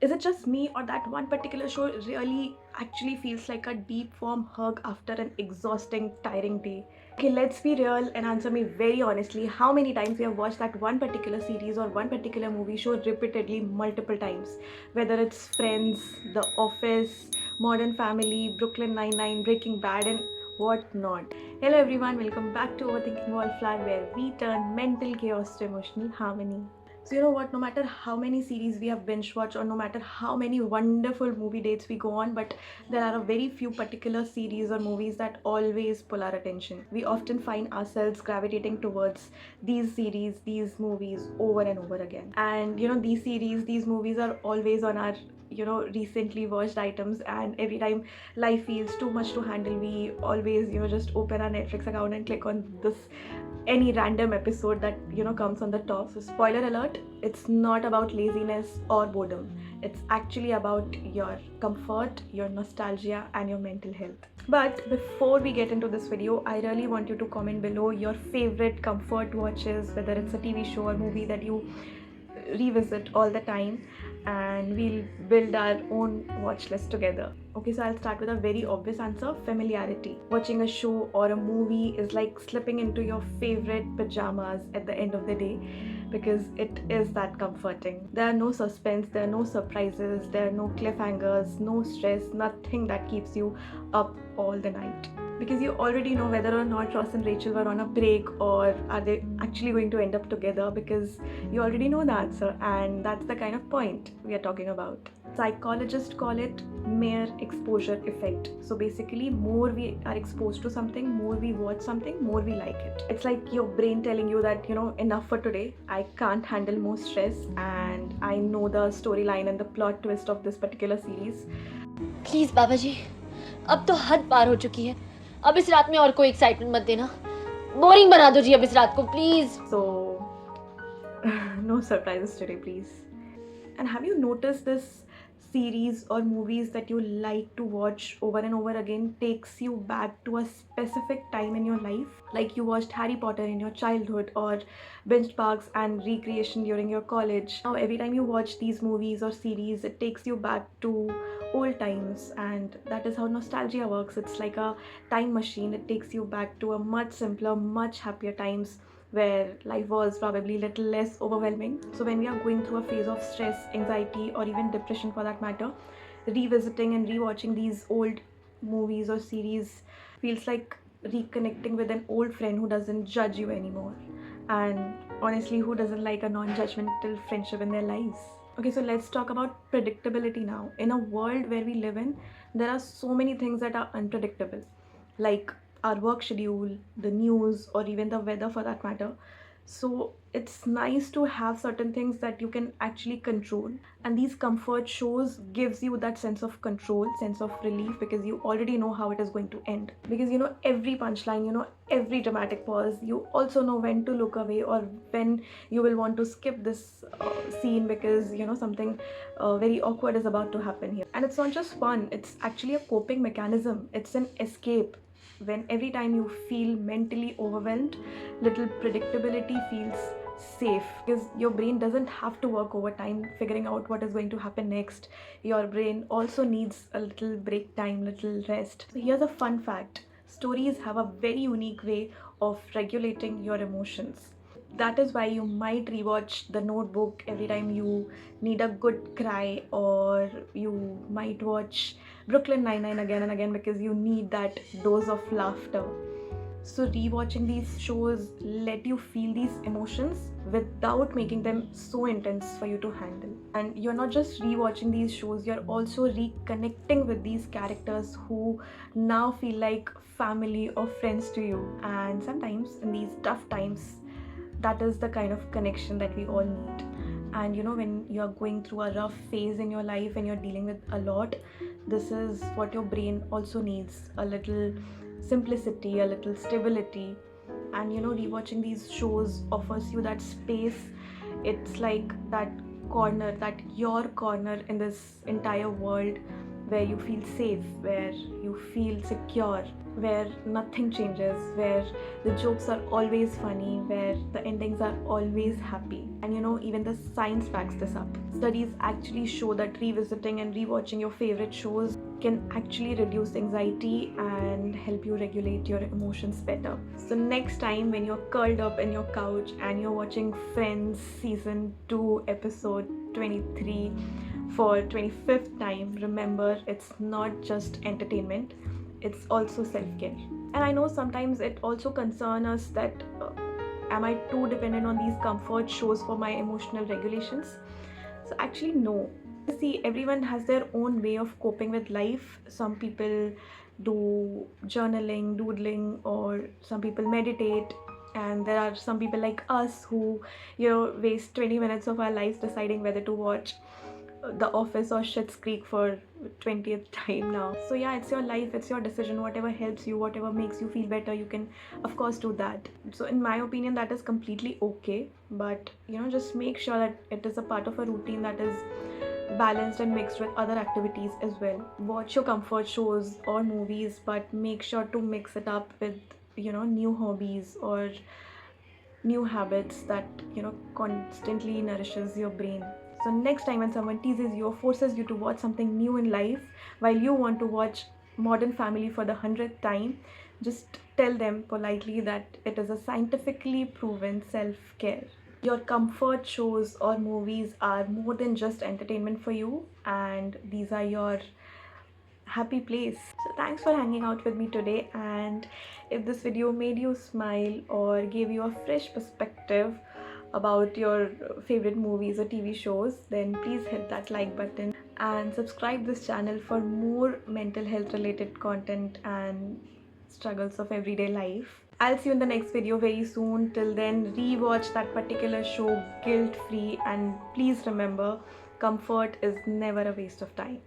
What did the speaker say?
Is it just me, or that one particular show really actually feels like a deep warm hug after an exhausting, tiring day? Okay, let's be real and answer me very honestly. How many times you have watched that one particular series or one particular movie show repeatedly multiple times? Whether it's Friends, The Office, Modern Family, Brooklyn Nine-Nine, Breaking Bad, and what not. Hello everyone, welcome back to Overthinking Wallflower, where we turn mental chaos to emotional harmony. So you know what, no matter how many series we have binge watched, or no matter how many wonderful movie dates we go on, but there are a very few particular series or movies that always pull our attention. We often find ourselves gravitating towards these series, these movies over and over again. And you know, these series, these movies are always on our recently watched items, and every time life feels too much to handle, we always just open our Netflix account and click on this any random episode that comes on the top. So spoiler alert, it's not about laziness or boredom. It's actually about your comfort, your nostalgia, and your mental health. But before we get into this video, I really want you to comment below your favorite comfort watches, whether it's a TV show or movie that you revisit all the time, and we'll build our own watch list together. Okay, so I'll start with a very obvious answer: familiarity. Watching a show or a movie is like slipping into your favorite pajamas at the end of the day, because it is that comforting. There are no suspense, there are no surprises, there are no cliffhangers, no stress, nothing that keeps you up all the night, because you already know whether or not Ross and Rachel were on a break, or are they actually going to end up together, because you already know the answer. And that's the kind of point we are talking about. Psychologists call it mere exposure effect. So basically, more we are exposed to something, more we watch something, more we like it. It's like your brain telling you that enough for today, I can't handle more stress, and I know the storyline and the plot twist of this particular series. Please बाबा जी, अब तो हद पार हो चुकी है। अब इस रात में और कोई एक्साइटमेंट मत देना। बोरिंग बना दो जी अब इस रात को please. So no surprises today, please. And have you noticed this series or movies that you like to watch over and over again takes you back to a specific time in your life? Like you watched Harry Potter in your childhood, or binged Parks and Recreation during your college. Now every time you watch these movies or series, it takes you back to old times, and that is how nostalgia works. It's like a time machine. It takes you back to a much simpler, much happier times, where life was probably a little less overwhelming. So when we are going through a phase of stress, anxiety, or even depression for that matter, revisiting and rewatching these old movies or series feels like reconnecting with an old friend who doesn't judge you anymore. And honestly, who doesn't like a non-judgmental friendship in their lives? Okay, so let's talk about predictability now. In a world where we live in, there are so many things that are unpredictable, like our work schedule, the news, or even the weather for that matter. So it's nice to have certain things that you can actually control, and these comfort shows gives you that sense of control, sense of relief, because you already know how it is going to end, because you know every punchline, you know every dramatic pause, you also know when to look away, or when you will want to skip this scene, because something very awkward is about to happen here. And it's not just fun, it's actually a coping mechanism, it's an escape. When every time you feel mentally overwhelmed, little predictability feels safe, because your brain doesn't have to work overtime figuring out what is going to happen next. Your brain also needs a little break time, little rest. So here's a fun fact: stories have a very unique way of regulating your emotions. That is why you might rewatch The Notebook every time you need a good cry, or you might watch Brooklyn Nine-Nine again and again because you need that dose of laughter. So rewatching these shows let you feel these emotions without making them so intense for you to handle. And you're not just rewatching these shows, you're also reconnecting with these characters who now feel like family or friends to you. And sometimes in these tough times, that is the kind of connection that we all need. And when you're going through a rough phase in your life and you're dealing with a lot, this is what your brain also needs: a little simplicity, a little stability. And rewatching these shows offers you that space. It's like that corner, that your corner in this entire world, where you feel safe, where you feel secure, where nothing changes, where the jokes are always funny, where the endings are always happy. And even the science backs this up. Studies actually show that revisiting and rewatching your favorite shows can actually reduce anxiety and help you regulate your emotions better. So, next time when you're curled up in your couch and you're watching Friends season 2, episode 23 for 25th time, remember it's not just entertainment, it's also self-care. And I know sometimes it also concerns us that am I too dependent on these comfort shows for my emotional regulations? So actually no. See, everyone has their own way of coping with life. Some people do journaling, doodling, or some people meditate, and there are some people like us who waste 20 minutes of our lives deciding whether to watch The Office or Schitt's Creek for 20th time now. So yeah, it's your life, it's your decision. Whatever helps you, whatever makes you feel better, you can of course do that. So in my opinion, that is completely okay. But just make sure that it is a part of a routine that is balanced and mixed with other activities as well. Watch your comfort shows or movies, but make sure to mix it up with new hobbies or new habits that constantly nourishes your brain. So next time when someone teases you or forces you to watch something new in life while you want to watch Modern Family for the 100th time, just tell them politely that it is a scientifically proven self-care. Your comfort shows or movies are more than just entertainment for you, and these are your happy place. So thanks for hanging out with me today, and if this video made you smile or gave you a fresh perspective about your favorite movies or TV shows, then please hit that like button and subscribe this channel for more mental health related content and struggles of everyday life. I'll see you in the next video very soon. Till then, rewatch that particular show guilt free, and please remember, comfort is never a waste of time.